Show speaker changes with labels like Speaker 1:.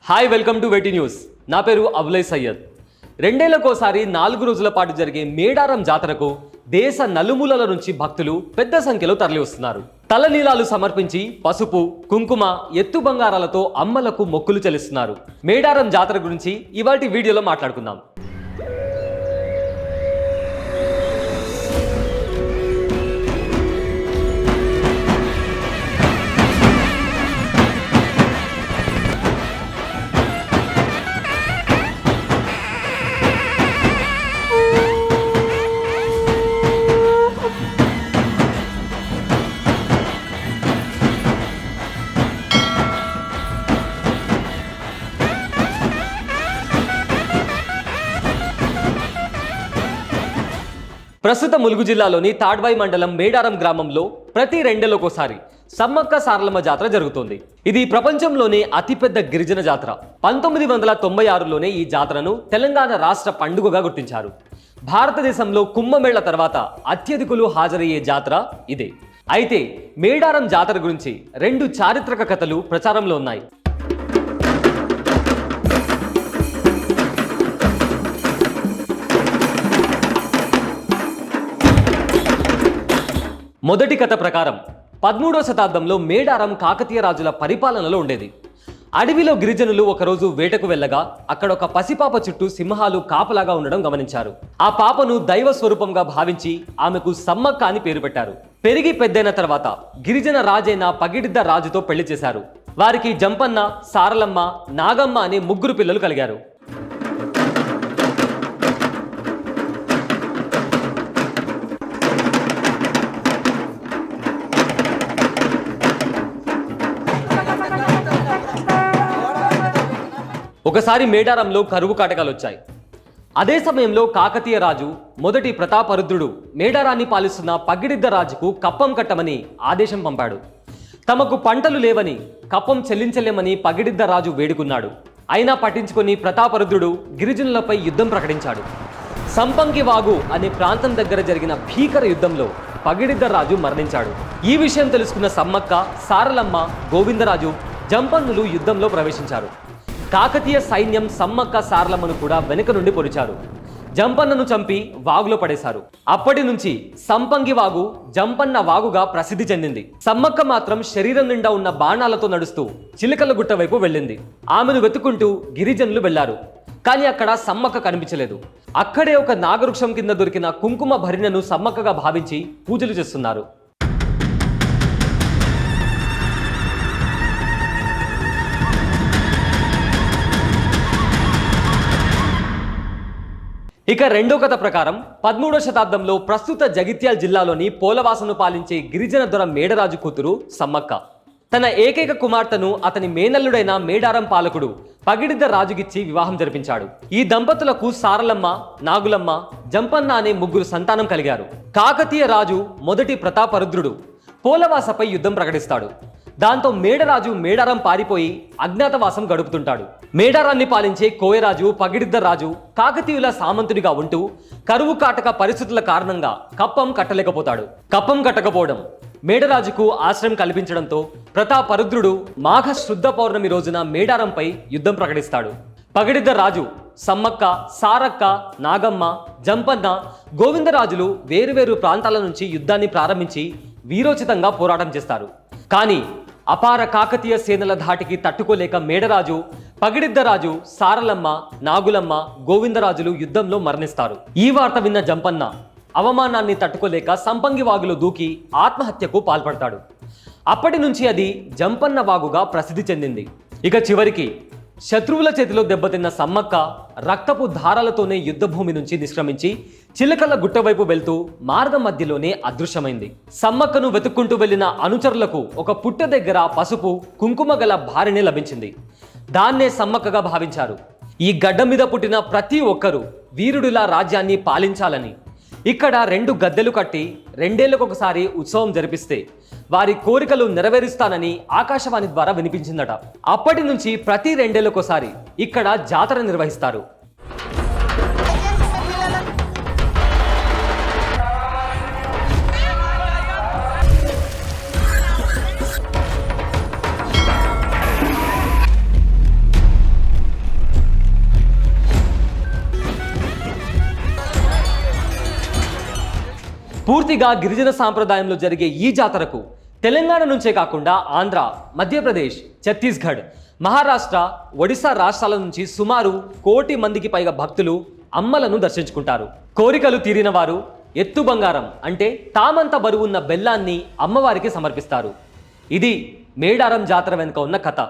Speaker 1: Hi welcome to వెటీ news. నా పేరు అబులై సయ్యద్. రెండేళ్లకోసారి 4 రోజుల పాటు జరిగే మేడారం జాతరకు దేశ నలుమూలల నుంచి భక్తులు పెద్ద సంఖ్యలో తరలివస్తున్నారు. తలనీలాలు సమర్పించి పసుపు, కుంకుమ, ఎత్తు బంగారాలతో అమ్మలకు మొక్కులు చెల్లిస్తున్నారు. మేడారం జాతర గురించి ఇవాల్టి వీడియోలో మాట్లాడుకుందాం. ప్రస్తుత ములుగు జిల్లాలోని తాడ్వాయి మండలం మేడారం గ్రామంలో ప్రతి రెండేళ్లకోసారి సమ్మక్క సారలమ్మ జాతర జరుగుతోంది. ఇది ప్రపంచంలోనే అతిపెద్ద గిరిజన జాతర. 1996లోనే ఈ జాతరను తెలంగాణ రాష్ట్ర పండుగగా గుర్తించారు. భారతదేశంలో కుంభమేళ తర్వాత అత్యధికులు హాజరయ్యే జాతర ఇదే. అయితే మేడారం జాతర గురించి 2 చారిత్రక కథలు ప్రచారంలో ఉన్నాయి. మొదటి కథ ప్రకారం 13వ శతాబ్దంలో మేడారం కాకతీయ రాజుల పరిపాలనలో ఉండేది. అడవిలో గిరిజనులు ఒకరోజు వేటకు వెళ్ళగా అక్కడ ఒక పసిపాప చుట్టూ సింహాలు కాపలాగా ఉండడం గమనించారు. ఆ పాపను దైవ స్వరూపంగా భావించి ఆమెకు సమ్మక్క అని పేరు పెట్టారు. పెరిగి పెద్దైన తర్వాత గిరిజన రాజైన పగిడిద్ద రాజుతో పెళ్లి చేశారు. వారికి జంపన్న, సారలమ్మ, నాగమ్మ అనే 3 పిల్లలు కలిగారు. ఒకసారి మేడారంలో కరువు కాటకాలు వచ్చాయి. అదే సమయంలో కాకతీయ రాజు మొదటి ప్రతాపరుద్రుడు మేడారాన్ని పాలిస్తున్న పగిడిద్ద రాజుకు కప్పం కట్టమని ఆదేశం పంపాడు. తమకు పంటలు లేవని కప్పం చెల్లించలేమని పగిడిద్ద రాజు వేడుకున్నాడు. అయినా పట్టించుకొని ప్రతాపరుద్రుడు గిరిజనులపై యుద్ధం ప్రకటించాడు. సంపంగి వాగు అనే ప్రాంతం దగ్గర జరిగిన భీకర యుద్ధంలో పగిడిద్ద రాజు మరణించాడు. ఈ విషయం తెలుసుకున్న సమ్మక్క, సారలమ్మ, గోవిందరాజు, జంపన్నులు యుద్ధంలో ప్రవేశించారు. కాకతీయ సైన్యం సమ్మక్క సారలమ్మను కూడా వెనుక నుండి పొడిచారు. జంపన్నను చంపి వాగులో పడేశారు. అప్పటి నుంచి సంపంగి వాగు జంపన్న వాగుగా ప్రసిద్ధి చెందింది. సమ్మక్క మాత్రం శరీరం నిండా ఉన్న బాణాలతో నడుస్తూ చిలకల గుట్ట వైపు వెళ్ళింది. ఆమెను వెతుకుంటూ గిరిజనులు వెళ్లారు. కానీ అక్కడ సమ్మక్క కనిపించలేదు. అక్కడే ఒక నాగవృక్షం కింద దొరికిన కుంకుమ భరిణను సమ్మక్కగా భావించి పూజలు చేస్తున్నారు. ఇక రెండో కథ ప్రకారం 13వ శతాబ్దంలో ప్రస్తుత జగిత్యాల జిల్లాలోని పోలవాసను పాలించే గిరిజన దొర మేడరాజు కూతురు సమ్మక్క తన ఏకైక కుమార్తెను అతని మేనల్లుడైన మేడారం పాలకుడు పగిడిద్ద రాజుగిచ్చి వివాహం జరిపించాడు. ఈ దంపతులకు సారలమ్మ, నాగులమ్మ, జంపన్న అనే 3 సంతానం కలిగారు. కాకతీయ రాజు మొదటి ప్రతాపరుద్రుడు పోలవాసపై యుద్ధం ప్రకటిస్తాడు. దాంతో మేడరాజు మేడారం పారిపోయి అజ్ఞాతవాసం గడుపుతుంటాడు. మేడారాన్ని పాలించే కోయరాజు పగిడిద్ద రాజు కాకతీయుల సామంతుడిగా ఉంటూ కరువు కాటక పరిస్థితుల కారణంగా కప్పం కట్టలేకపోతాడు. కప్పం కట్టకపోవడం మేడరాజుకు ఆశ్రయం కల్పించడంతో ప్రతాపరుద్రుడు మాఘ శుద్ధ పౌర్ణమి రోజున మేడారంపై యుద్ధం ప్రకటిస్తాడు. పగిడిద్ద రాజు, సమ్మక్క, సారక్క, నాగమ్మ, జంపన్న, గోవిందరాజులు వేరువేరు ప్రాంతాల నుంచి యుద్ధాన్ని ప్రారంభించి వీరోచితంగా పోరాటం చేస్తారు. కానీ అపార కాకతీయ సేనల ధాటికి తట్టుకోలేక మేడరాజు, పగిడిద్దరాజు, సారలమ్మ, నాగులమ్మ, గోవిందరాజులు యుద్ధంలో మరణిస్తారు. ఈ వార్త విన్న జంపన్న అవమానాన్ని తట్టుకోలేక సంపంగి వాగులో దూకి ఆత్మహత్యకు పాల్పడతాడు. అప్పటి నుంచి అది జంపన్న వాగుగా ప్రసిద్ధి చెందింది. ఇక చివరికి శత్రువుల చేతిలో దెబ్బతిన్న సమ్మక్క రక్తపు ధారాలతోనే యుద్ధభూమి నుంచి నిష్క్రమించి చిలకల గుట్ట వైపు వెళ్తూ మార్గం మధ్యలోనే అదృశ్యమైంది. సమ్మక్కను వెతుక్కుంటూ వెళ్లిన అనుచరులకు ఒక పుట్ట దగ్గర పసుపు, కుంకుమ గల భార్యనే లభించింది. దాన్నే సమ్మక్కగా భావించారు. ఈ గడ్డ మీద పుట్టిన ప్రతి ఒక్కరూ వీరుడిలా రాజ్యాన్ని పాలించాలని ఇక్కడ 2 గద్దెలు కట్టి 2 ఏళ్లకొకసారి ఉత్సవం జరిపిస్తే వారి కోరికలు నెరవేరుస్తానని ఆకాశవాణి ద్వారా వినిపించిందట. అప్పటి నుంచి ప్రతి 2 ఏళ్లకోసారి ఇక్కడ జాతర నిర్వహిస్తారు. పూర్తిగా గిరిజన సాంప్రదాయంలో జరిగే ఈ జాతరకు తెలంగాణ నుంచే కాకుండా ఆంధ్ర, మధ్యప్రదేశ్, ఛత్తీస్గఢ్, మహారాష్ట్ర, ఒడిశా రాష్ట్రాల నుంచి సుమారు 1 కోటి మందికి పైగా భక్తులు అమ్మలను దర్శించుకుంటారు. కోరికలు తీరిన వారు ఎత్తు బంగారం అంటే తామంత బరువున్న బెల్లాన్ని అమ్మవారికి సమర్పిస్తారు. ఇది మేడారం జాతర వెనుక ఉన్న కథ.